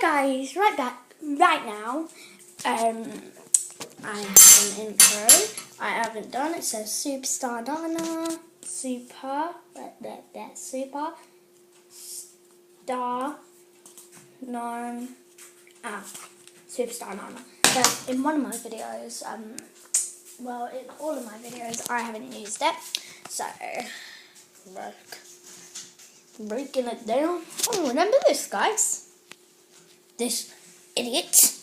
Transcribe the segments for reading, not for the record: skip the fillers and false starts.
guys, right now. I have an intro. I haven't done it. So Superstar Nana, Superstar Nana, Superstar Nana. But in one of my videos, well, in all of my videos, I haven't used it. So breaking it down. Oh, remember this, guys? This idiot.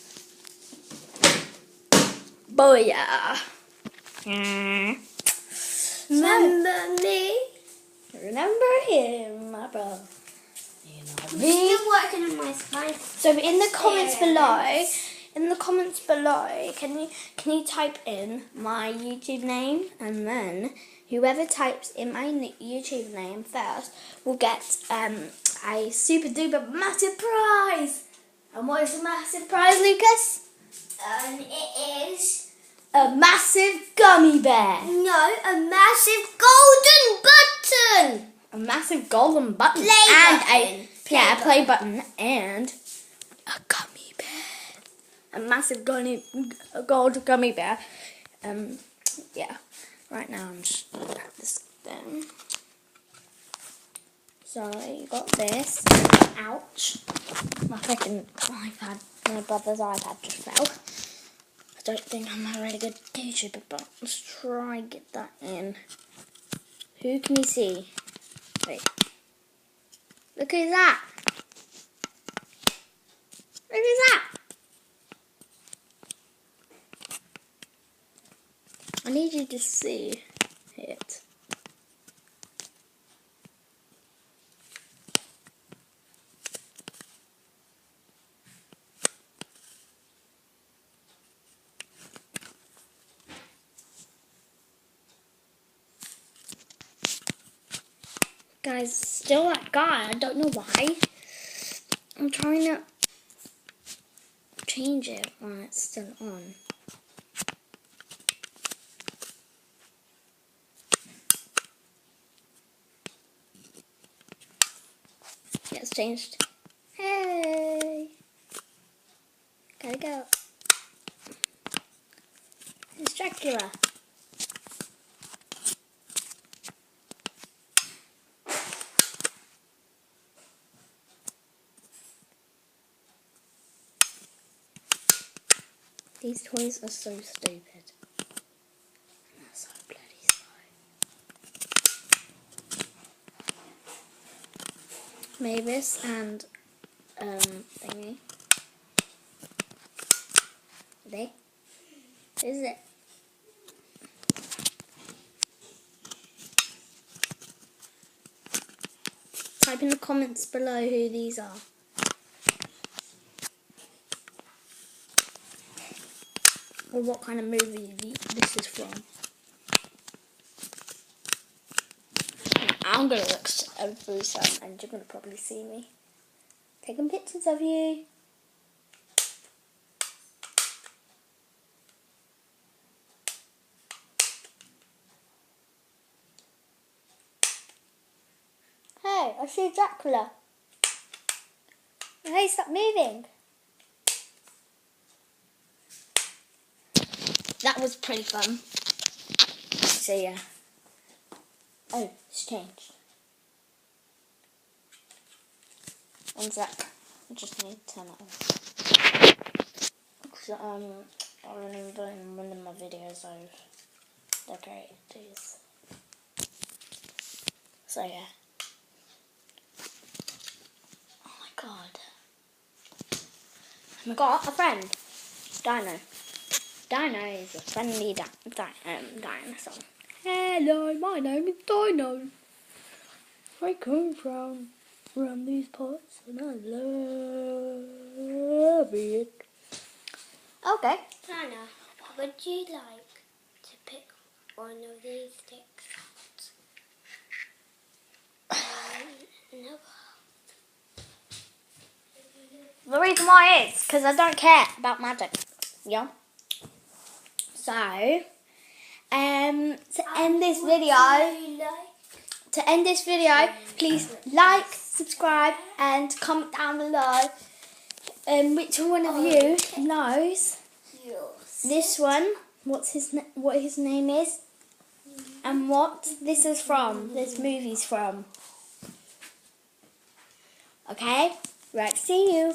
Booyah. Remember me? Remember him, my brother. You know I'm me. still working on my spine. So in the comments below, can you type in my YouTube name, and then whoever types in my YouTube name first will get a super duper massive prize. And what is the massive prize, Lucas? It is A massive gummy bear. a massive golden button. A massive golden button. Play Play button and a gummy bear. A massive gold gummy bear. Yeah. Right now I'm just at this thing. So you got this. Ouch. My freaking iPad, my brother's iPad just fell. I don't think I'm a really good YouTuber, but let's try and get that in. Who can you see? Wait. Look who's that. Look who's that. I need you to see it. Guys, still that guy. I don't know why. I'm trying to change it while it's still on. Yeah, it's changed. Hey! Gotta go. It's Dracula. These toys are so stupid. They're so bloody slow. Mavis and thingy. Are they? Is it? Type in the comments below who these are. Or what kind of movie this is from. I'm going to look through some and you're going to probably see me taking pictures of you. Hey, I see Dracula. Hey, stop moving. That was pretty fun. So yeah. Oh, it's changed. One sec. I just need to turn it off. So, I remember in one of my videos I've decorated these. So yeah. Oh my god. I got a friend. Dino. Dino is a friendly dinosaur. Hello, my name is Dino. I come from these parts and I love it. Okay. Hannah, would you like to pick one of these sticks out? No. The reason why is because I don't care about magic. Yeah. So, to end this video, please like, subscribe, and comment down below which one of you knows Yours. this one? What his name is, and what this is from? This movie's from. Okay, right. See you.